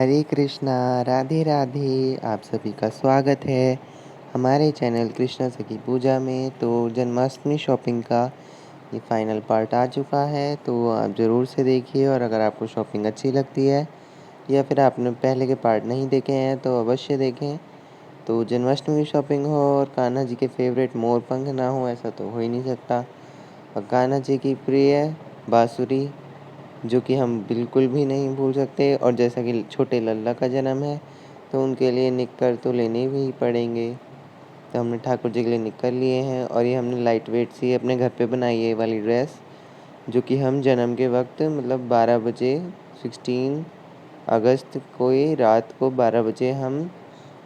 हरे कृष्णा, राधे राधे। आप सभी का स्वागत है हमारे चैनल कृष्णा सखी पूजा में। तो जन्माष्टमी शॉपिंग का ये फाइनल पार्ट आ चुका है, तो आप ज़रूर से देखिए। और अगर आपको शॉपिंग अच्छी लगती है या फिर आपने पहले के पार्ट नहीं देखे हैं तो अवश्य देखें। तो जन्माष्टमी शॉपिंग हो और कान्हा जी के फेवरेट मोर पंख ना हो, ऐसा तो हो ही नहीं सकता। और कान्हा जी की प्रिय बांसुरी, जो कि हम बिल्कुल भी नहीं भूल सकते। और जैसा कि छोटे लल्ला का जन्म है, तो उनके लिए निक्कर तो लेने भी पड़ेंगे। तो हमने ठाकुर जी के लिए निक्कर लिए हैं, और ये हमने लाइट वेट सी अपने घर पे बनाई है ये वाली ड्रेस, जो कि हम जन्म के वक्त मतलब 12 बजे 16 अगस्त को ही रात को 12 बजे हम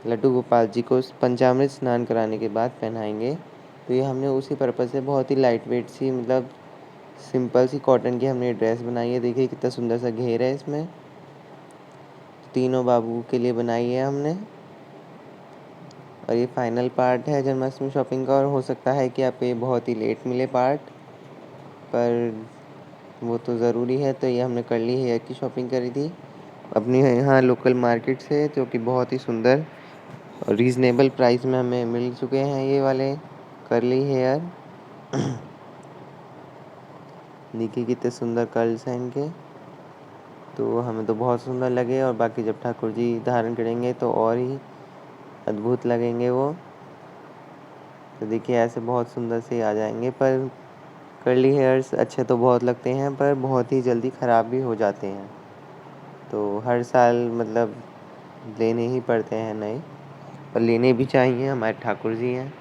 लड्डू गोपाल जी को पंचामृत स्नान कराने के बाद पहनाएंगे। तो ये हमने उसी पर्पज़ से बहुत ही लाइट वेट सी, मतलब सिंपल सी कॉटन की हमने ड्रेस बनाई है। देखिए कितना सुंदर सा घेर है इसमें। तीनों बाबू के लिए बनाई है हमने। और ये फाइनल पार्ट है जन्माष्टमी शॉपिंग का, और हो सकता है कि आपको ये बहुत ही लेट मिले पार्ट, पर वो तो ज़रूरी है। तो ये हमने कर ली हेयर की शॉपिंग करी थी अपनी यहाँ लोकल मार्केट से, जो कि बहुत ही सुंदर और रीज़नेबल प्राइस में हमें मिल चुके हैं ये वाले कर्ली हेयर। देखिए कितने सुंदर कर्ल्स हैं इनके। तो हमें तो बहुत सुंदर लगे, और बाकी जब ठाकुर जी धारण करेंगे तो और ही अद्भुत लगेंगे वो। तो देखिए ऐसे बहुत सुंदर से आ जाएंगे। पर कर्ली हेयर्स अच्छे तो बहुत लगते हैं, पर बहुत ही जल्दी ख़राब भी हो जाते हैं। तो हर साल मतलब लेने ही पड़ते हैं नए, और लेने भी चाहिए। हमारे ठाकुर जी हैं,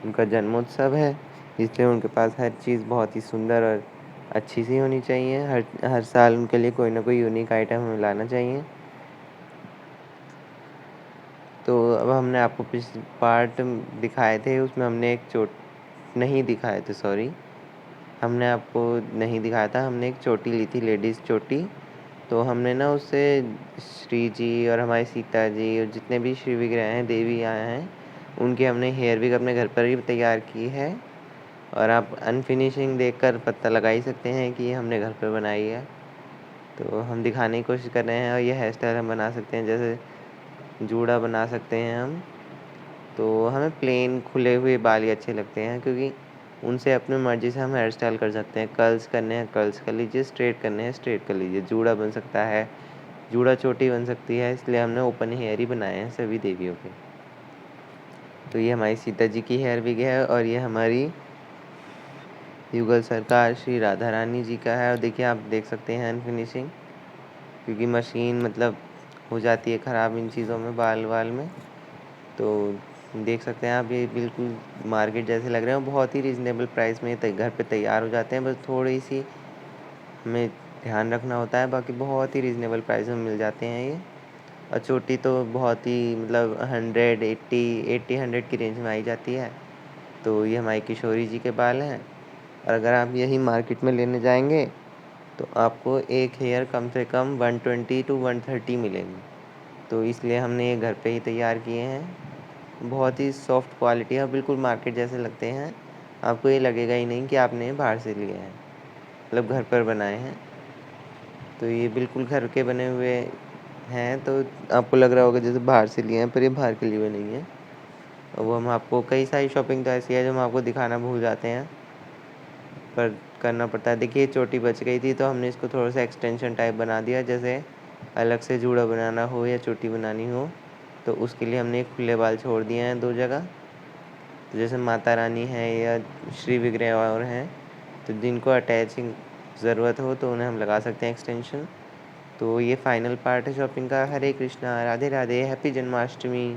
उनका जन्मोत्सव है, इसलिए उनके पास हर चीज़ बहुत ही सुंदर और अच्छी सी होनी चाहिए। हर हर साल उनके लिए कोई ना कोई यूनिक आइटम हमें लाना चाहिए। तो अब हमने आपको पिछले पार्ट दिखाए थे, उसमें हमने एक नहीं दिखाए थे, सॉरी, हमने आपको नहीं दिखाया था। हमने एक चोटी ली थी, लेडीज़ चोटी। तो हमने ना उससे श्री जी और हमारी सीता जी और जितने भी श्री विग्रह हैं, देवी आए हैं, उनके हमने हेयर विग अपने घर पर ही तैयार की है। और आप अनफिनिशिंग देखकर पता लगा ही सकते हैं कि ये हमने घर पर बनाई है। तो हम दिखाने की कोशिश कर रहे हैं, और ये हेयर स्टाइल हम बना सकते हैं, जैसे जूड़ा बना सकते हैं हम। तो हमें प्लेन खुले हुए बाल ही अच्छे लगते हैं, क्योंकि उनसे अपनी मर्ज़ी से हम हेयर स्टाइल कर सकते हैं। कर्ल्स करने हैं कर्ल्स कर लीजिए, स्ट्रेट करने हैं स्ट्रेट कर लीजिए। जूड़ा बन सकता है, जूड़ा चोटी बन सकती है, इसलिए हमने ओपन हेयर ही बनाए हैं सभी देवियों के। तो ये हमारी सीता जी की हेयर विग है, और ये हमारी युगल सरकार श्री राधा रानी जी का है। और देखिए आप देख सकते हैं अनफिनिशिंग, क्योंकि मशीन मतलब हो जाती है ख़राब इन चीज़ों में, बाल वाल में। तो देख सकते हैं आप, ये बिल्कुल मार्केट जैसे लग रहे हैं। बहुत ही रीज़नेबल प्राइस में घर पे तैयार हो जाते हैं, बस थोड़ी सी हमें ध्यान रखना होता है। बाकी बहुत ही रीज़नेबल प्राइस में मिल जाते हैं ये। और चोटी तो बहुत ही मतलब 100 80 की रेंज में आई जाती है। तो ये हमारी किशोरी जी के बाल हैं, और अगर आप यही मार्केट में लेने जाएंगे तो आपको एक हेयर कम से कम 120 टू 130 मिलेंगे। तो इसलिए हमने ये घर पे ही तैयार किए हैं। बहुत ही सॉफ्ट क्वालिटी है, बिल्कुल मार्केट जैसे लगते हैं। आपको ये लगेगा ही नहीं कि आपने बाहर से लिए हैं, मतलब घर पर बनाए हैं। तो ये बिल्कुल घर के बने हुए हैं, तो आपको लग रहा होगा जैसे बाहर से लिए हैं, पर ये बाहर के लिए हुए नहीं हैं। और वो हम आपको कई सारी शॉपिंग तो ऐसी है जो हम आपको दिखाना भूल जाते हैं, पर करना पड़ता है। देखिए चोटी बच गई थी, तो हमने इसको थोड़ा सा एक्सटेंशन टाइप बना दिया, जैसे अलग से जूड़ा बनाना हो या चोटी बनानी हो, तो उसके लिए हमने खुले बाल छोड़ दिए हैं 2 जगह। तो जैसे माता रानी है या श्री विग्रह और हैं, तो जिनको अटैचिंग ज़रूरत हो तो उन्हें हम लगा सकते हैं एक्सटेंशन। तो ये फाइनल पार्ट है शॉपिंग का। हरे कृष्णा, राधे राधे, हैप्पी जन्माष्टमी।